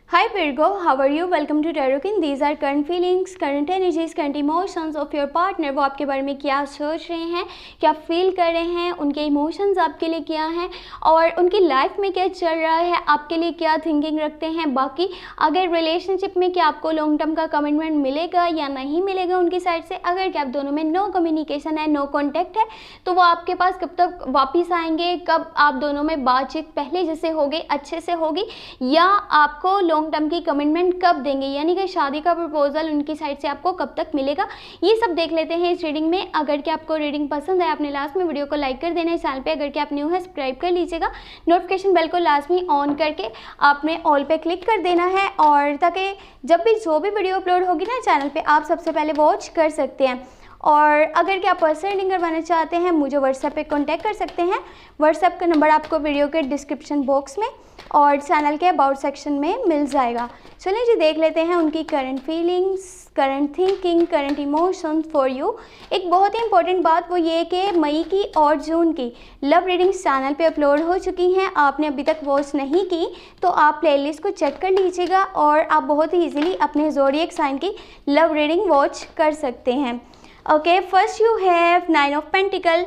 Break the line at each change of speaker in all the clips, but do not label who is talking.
Hi Virgo, how are you? Welcome to Tarot King. These are current feelings, current energies, current emotions of your partner. वो आपके बारे में क्या सोच रहे हैं, क्या फील कर रहे हैं, उनके इमोशंस आपके लिए क्या हैं और उनकी लाइफ में क्या चल रहा है, आपके लिए क्या थिंकिंग रखते हैं। बाकी अगर रिलेशनशिप में क्या आपको लॉन्ग टर्म का कमिटमेंट मिलेगा या नहीं मिलेगा उनकी साइड से, अगर क्या आप दोनों में नो कम्युनिकेशन है, नो कॉन्टैक्ट है, तो वो आपके पास कब तक वापस आएंगे, कब आप दोनों में बातचीत पहले जैसे होगी अच्छे से होगी, या आपको लॉन्ग टर्म की कमिटमेंट कब देंगे, यानी कि शादी का प्रपोजल उनकी साइड से आपको कब तक मिलेगा। ये सब देख लेते हैं इस रीडिंग में। अगर क्या आपको रीडिंग पसंद है, आपने लास्ट में वीडियो को लाइक कर देना है। चैनल पे अगर क्या आप न्यू है सब्सक्राइब कर लीजिएगा। नोटिफिकेशन बेल को लास्ट में ऑन करके आपने ऑल पे क्लिक कर देना है, और ताकि जब भी जो भी वीडियो अपलोड होगी ना चैनल पे, आप सबसे पहले वॉच कर सकते हैं। और अगर क्या आप पर्सनल रीडिंग करवाना चाहते हैं, मुझे व्हाट्सएप पे कांटेक्ट कर सकते हैं। व्हाट्सएप का नंबर आपको वीडियो के डिस्क्रिप्शन बॉक्स में और चैनल के अबाउट सेक्शन में मिल जाएगा। चलिए जी देख लेते हैं उनकी current feelings, current thinking, current emotions for you. एक बहुत ही इंपॉर्टेंट बात वो ये कि मई की और जून की लव रीडिंग्स चैनल पे अपलोड हो चुकी हैं। आपने अभी तक वॉच नहीं की तो आप प्लेलिस्ट को चेक कर लीजिएगा और आप बहुत ही ईजिली अपने ज़ोडिएक साइन की लव रीडिंग वॉच कर सकते हैं। Okay, first you have 9 of pentacle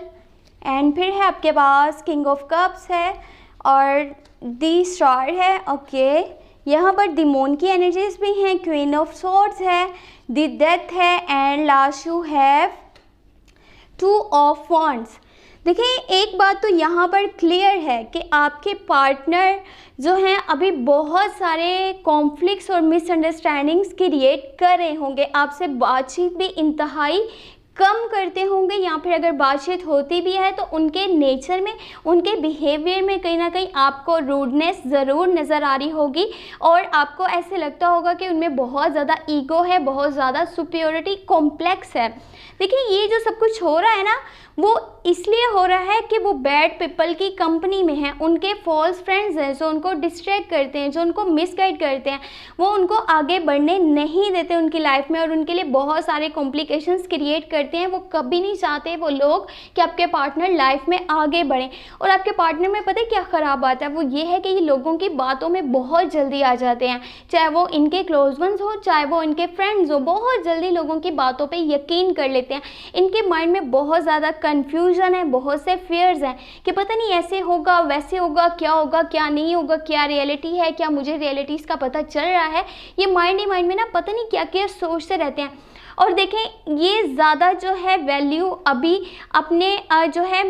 and फिर है आपके पास किंग ऑफ कप्स है और दी स्टार है। ओके, यहाँ पर द मून की एनर्जीज भी हैं, क्वीन ऑफ सॉर्ड्स है, द डेथ है and last you have 2 of wands. देखिए एक बात तो यहाँ पर क्लियर है कि आपके पार्टनर जो हैं अभी बहुत सारे कॉन्फ्लिक्ट्स और मिसअंडरस्टैंडिंग्स क्रिएट कर रहे होंगे, आपसे बातचीत भी इंतहाई कम करते होंगे, या फिर अगर बातचीत होती भी है तो उनके नेचर में, उनके बिहेवियर में कहीं ना कहीं आपको रूडनेस ज़रूर नज़र आ रही होगी और आपको ऐसे लगता होगा कि उनमें बहुत ज़्यादा ईगो है, बहुत ज़्यादा सुपीरियरिटी कॉम्प्लेक्स है। देखिए ये जो सब कुछ हो रहा है ना, वो इसलिए हो रहा है कि वो बैड पीपल की कंपनी में हैं, उनके फॉल्स फ्रेंड्स हैं जो उनको डिस्ट्रैक्ट करते हैं, जो उनको मिसगाइड करते हैं, वो उनको आगे बढ़ने नहीं देते उनकी लाइफ में और उनके लिए बहुत सारे कॉम्प्लिकेशंस क्रिएट करते हैं। वो कभी नहीं चाहते वो लोग कि आपके पार्टनर लाइफ में आगे बढ़ें। और आपके पार्टनर में पता है क्या ख़राब बात है, वो ये है कि ये लोगों की बातों में बहुत जल्दी आ जाते हैं, चाहे वो इनके क्लोज वंस हो, चाहे वो इनके फ्रेंड्स हो, बहुत जल्दी लोगों की बातों पर यकीन कर लेते हैं। इनके माइंड में बहुत ज़्यादा कन्फ्यूजन है, बहुत से फियर्स हैं कि पता नहीं ऐसे होगा वैसे होगा, क्या होगा क्या नहीं होगा, क्या रियलिटी है, क्या मुझे रियलिटीज़ का पता चल रहा है। ये माइंड ही माइंड में ना पता नहीं क्या क्या सोचते रहते हैं। और देखें ये ज़्यादा जो है वैल्यू अभी अपने जो है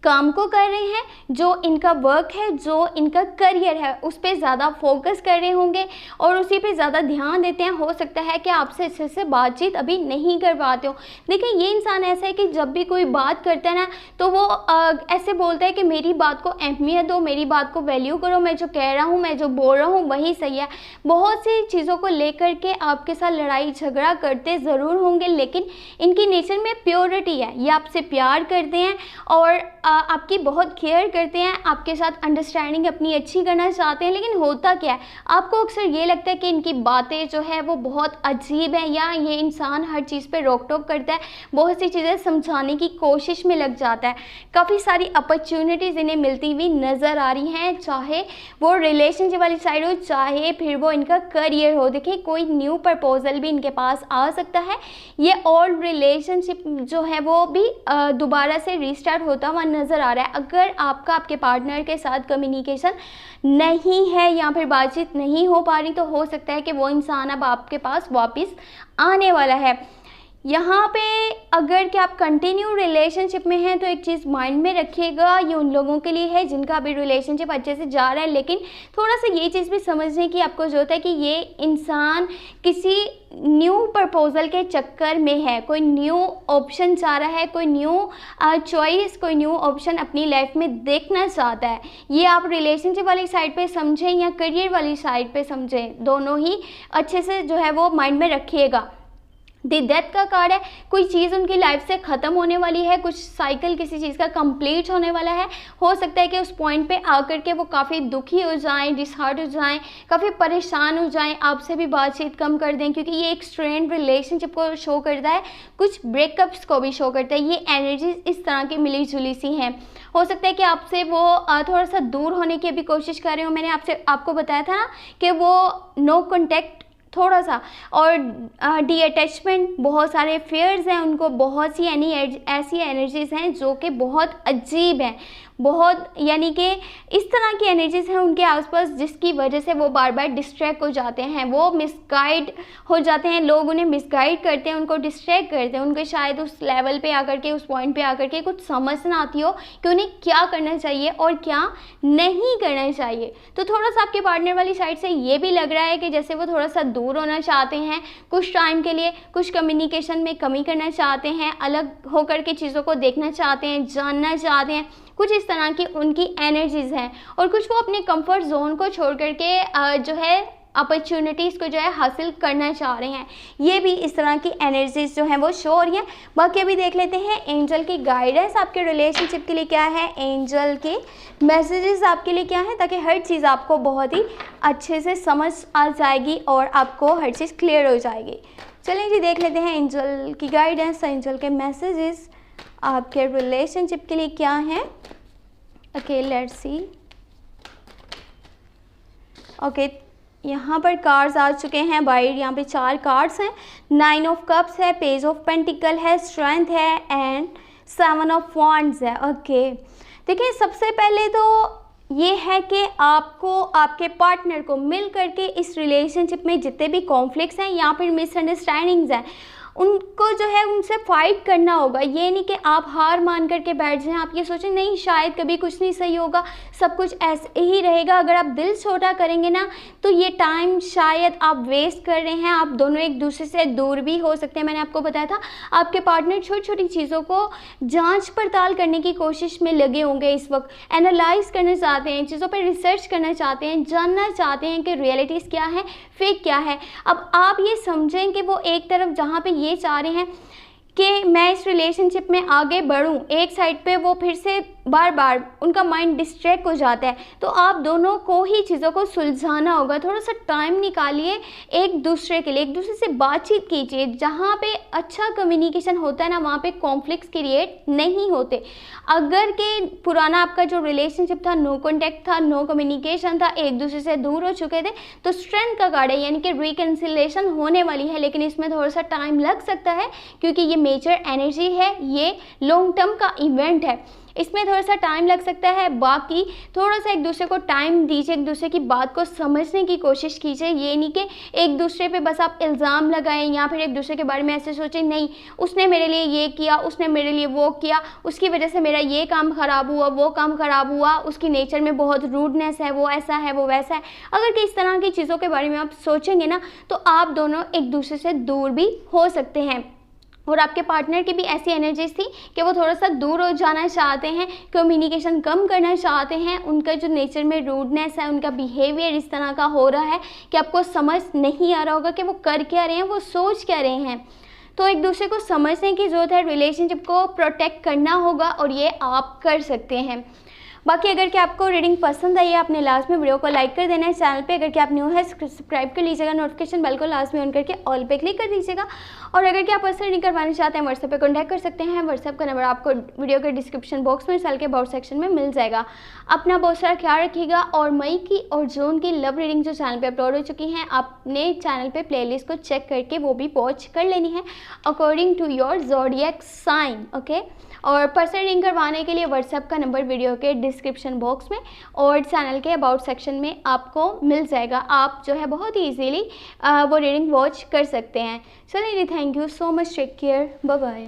काम को कर रहे हैं, जो इनका वर्क है, जो इनका करियर है, उस पर ज़्यादा फोकस कर रहे होंगे और उसी पे ज़्यादा ध्यान देते हैं। हो सकता है कि आपसे अच्छे से बातचीत अभी नहीं कर पाते हो। देखिए ये इंसान ऐसा है कि जब भी कोई बात करता है ना तो वो ऐसे बोलता है कि मेरी बात को अहमियत दो, मेरी बात को वैल्यू करो, मैं जो कह रहा हूँ, मैं जो बोल रहा हूँ वही सही है। बहुत सी चीज़ों को लेकर के आपके साथ लड़ाई झगड़ा करते ज़रूर होंगे, लेकिन इनकी नेचर में प्योरिटी है। ये आपसे प्यार करते हैं और आपकी बहुत केयर करते हैं, आपके साथ अंडरस्टैंडिंग अपनी अच्छी करना चाहते हैं। लेकिन होता क्या है, आपको अक्सर ये लगता है कि इनकी बातें जो है वो बहुत अजीब है, या ये इंसान हर चीज़ पे रोक टोक करता है, बहुत सी चीज़ें समझाने की कोशिश में लग जाता है। काफ़ी सारी अपॉर्चुनिटीज़ इन्हें मिलती हुई नज़र आ रही हैं, चाहे वो रिलेशनशिप वाली साइड हो, चाहे फिर वो इनका करियर हो। देखिए कोई न्यू प्रपोजल भी इनके पास आ सकता है, ये ओल्ड रिलेशनशिप जो है वो भी दोबारा से रीस्टार्ट होता हुआ नज़र आ रहा है। अगर आपका आपके पार्टनर के साथ कम्युनिकेशन नहीं है या फिर बातचीत नहीं हो पा रही, तो हो सकता है कि वो इंसान अब आपके पास वापस आने वाला है। यहाँ पे अगर कि आप कंटिन्यू रिलेशनशिप में हैं तो एक चीज़ माइंड में रखिएगा, ये उन लोगों के लिए है जिनका अभी रिलेशनशिप अच्छे से जा रहा है, लेकिन थोड़ा सा ये चीज़ भी समझने की आपको ज़रूरत है कि ये इंसान किसी न्यू प्रपोजल के चक्कर में है, कोई न्यू ऑप्शन चाह रहा है, कोई न्यू चॉइस, कोई न्यू ऑप्शन अपनी लाइफ में देखना चाहता है। ये आप रिलेशनशिप वाली साइड पे समझें या करियर वाली साइड पे समझें, दोनों ही अच्छे से जो है वो माइंड में रखिएगा। दी डेथ का कार्ड है, कोई चीज़ उनकी लाइफ से ख़त्म होने वाली है, कुछ साइकिल किसी चीज़ का कंप्लीट होने वाला है। हो सकता है कि उस पॉइंट पे आकर के वो काफ़ी दुखी हो जाएं, डिसहार्ट हो जाएं, काफ़ी परेशान हो जाएं, आपसे भी बातचीत कम कर दें, क्योंकि ये एक स्ट्रेंड रिलेशनशिप को शो करता है, कुछ ब्रेकअप्स को भी शो करता है। ये एनर्जीज इस तरह की मिली जुली सी हैं। हो सकता है कि आपसे वो थोड़ा सा दूर होने की भी कोशिश कर रहे हो। मैंने आपको बताया था ना कि वो नो कॉन्टैक्ट थोड़ा सा, और डी अटैचमेंट, बहुत सारे फेयर्स हैं उनको, बहुत सी ऐसी एनर्जीज़ हैं जो कि बहुत अजीब हैं, बहुत यानी कि इस तरह की एनर्जीज़ हैं उनके आसपास जिसकी वजह से वो बार बार डिस्ट्रैक्ट हो जाते हैं, वो मिसगाइड हो जाते हैं, लोग उन्हें मिसगाइड करते हैं, उनको डिस्ट्रैक्ट करते हैं। उनको शायद उस लेवल पे आकर के, उस पॉइंट पे आकर के कुछ समझ ना आती हो कि उन्हें क्या करना चाहिए और क्या नहीं करना चाहिए। तो थोड़ा सा आपके पार्टनर वाली साइड से ये भी लग रहा है कि जैसे वो थोड़ा सा दूर होना चाहते हैं कुछ टाइम के लिए, कुछ कम्युनिकेशन में कमी करना चाहते हैं, अलग होकर के चीज़ों को देखना चाहते हैं, जानना चाहते हैं, कुछ इस तरह की उनकी एनर्जीज़ हैं। और कुछ वो अपने कंफर्ट जोन को छोड़ करके जो है अपॉर्चुनिटीज़ को जो है हासिल करना चाह रहे हैं। ये भी इस तरह की एनर्जीज़ जो हैं वो शो हो रही हैं। बाकी अभी देख लेते हैं एंजल की गाइडेंस आपके रिलेशनशिप के लिए क्या है, एंजल के मैसेजेस आपके लिए क्या है, ताकि हर चीज़ आपको बहुत ही अच्छे से समझ आ जाएगी और आपको हर चीज़ क्लियर हो जाएगी। चलिए जी देख लेते हैं एंजल की गाइडेंस, एंजल के मैसेजेस आपके रिलेशनशिप के लिए क्या हैं। Okay, let's see. ओके, यहाँ पर कार्ड्स आ चुके हैं वाइड, यहाँ पे 4 कार्ड्स हैं। 9 ऑफ कप्स है, पेज ऑफ पेंटिकल है, स्ट्रेंथ है एंड 7 ऑफ वॉन्ड्स है। ओके, देखिए सबसे पहले तो ये है कि आपको आपके पार्टनर को मिल करके इस रिलेशनशिप में जितने भी कॉन्फ्लिक्ट्स हैं या फिर मिसअंडरस्टैंडिंग्स हैं उनको जो है उनसे फाइट करना होगा। ये नहीं कि आप हार मान करके बैठ जाएं, आप ये सोचें नहीं शायद कभी कुछ नहीं सही होगा, सब कुछ ऐसे ही रहेगा। अगर आप दिल छोटा करेंगे ना तो ये टाइम शायद आप वेस्ट कर रहे हैं, आप दोनों एक दूसरे से दूर भी हो सकते हैं। मैंने आपको बताया था आपके पार्टनर छोटी छोटी चीज़ों को जांच पड़ताल करने की कोशिश में लगे होंगे इस वक्त, एनालाइज करना चाहते हैं, चीज़ों पर रिसर्च करना चाहते हैं, जानना चाहते हैं कि रियलिटीज़ क्या है, फेक क्या है। अब आप ये समझें कि वो एक तरफ जहाँ पे ये चाह रहे हैं कि मैं इस रिलेशनशिप में आगे बढ़ूं, एक साइड पे वो फिर से बार बार उनका माइंड डिस्ट्रैक्ट हो जाता है। तो आप दोनों को ही चीज़ों को सुलझाना होगा। थोड़ा सा टाइम निकालिए एक दूसरे के लिए, एक दूसरे से बातचीत कीजिए। जहाँ पे अच्छा कम्युनिकेशन होता है ना वहाँ पे कॉन्फ्लिक्ट्स क्रिएट नहीं होते। अगर के पुराना आपका जो रिलेशनशिप था, नो कॉन्टैक्ट था, नो कम्युनिकेशन था, एक दूसरे से दूर हो चुके थे, तो स्ट्रेंथ का कार्ड है यानी कि रिकन्सिलेशन होने वाली है। लेकिन इसमें थोड़ा सा टाइम लग सकता है क्योंकि ये मेजर एनर्जी है, ये लॉन्ग टर्म का इवेंट है, इसमें थोड़ा सा टाइम लग सकता है। बाकी थोड़ा सा एक दूसरे को टाइम दीजिए, एक दूसरे की बात को समझने की कोशिश कीजिए। ये नहीं कि एक दूसरे पे बस आप इल्ज़ाम लगाएं या फिर एक दूसरे के बारे में ऐसे सोचें नहीं उसने मेरे लिए ये किया, उसने मेरे लिए वो किया, उसकी वजह से मेरा ये काम ख़राब हुआ, वो काम ख़राब हुआ, उसकी नेचर में बहुत रूडनेस है, वो ऐसा है, वो वैसा है। अगर कि इस तरह की चीज़ों के बारे में आप सोचेंगे ना तो आप दोनों एक दूसरे से दूर भी हो सकते हैं। और आपके पार्टनर की भी ऐसी एनर्जीज थी कि वो थोड़ा सा दूर हो जाना चाहते हैं, कम्युनिकेशन कम करना चाहते हैं। उनका जो नेचर में रूडनेस है, उनका बिहेवियर इस तरह का हो रहा है कि आपको समझ नहीं आ रहा होगा कि वो कर क्या रहे हैं, वो सोच क्या रहे हैं। तो एक दूसरे को समझने की ज़रूरत है, रिलेशनशिप को प्रोटेक्ट करना होगा और ये आप कर सकते हैं। बाकी अगर कि आपको रीडिंग पसंद आई है आपने लास्ट में वीडियो को लाइक कर देना है। चैनल पे अगर कि आप न्यू है सब्सक्राइब कर लीजिएगा, नोटिफिकेशन बेल को लास्ट में ऑन करके ऑल पे क्लिक कर दीजिएगा। और अगर कि आप पर्सनल रीडिंग करवाना चाहते हैं व्हाट्सएप पे कॉन्टैक्ट कर सकते हैं। व्हाट्सएप का नंबर आपको वीडियो के डिस्क्रिप्शन बॉक्स में चैनल के अबाउट सेक्शन में मिल जाएगा। अपना बहुत सारा ख्याल रखिएगा। और मई की और जून की लव रीडिंग जो चैनल पर अपलोड हो चुकी हैं, आपने चैनल पर प्ले को चेक करके वो भी वॉच कर लेनी है according to your zodiac sign. Okay, और पर्सनल रीडिंग करवाने के लिए व्हाट्सएप का नंबर वीडियो के डिस्क्रिप्शन बॉक्स में और चैनल के अबाउट सेक्शन में आपको मिल जाएगा। आप जो है बहुत ही इजीली वो रीडिंग वॉच कर सकते हैं। चलिए, thank you so much, take care, bye bye.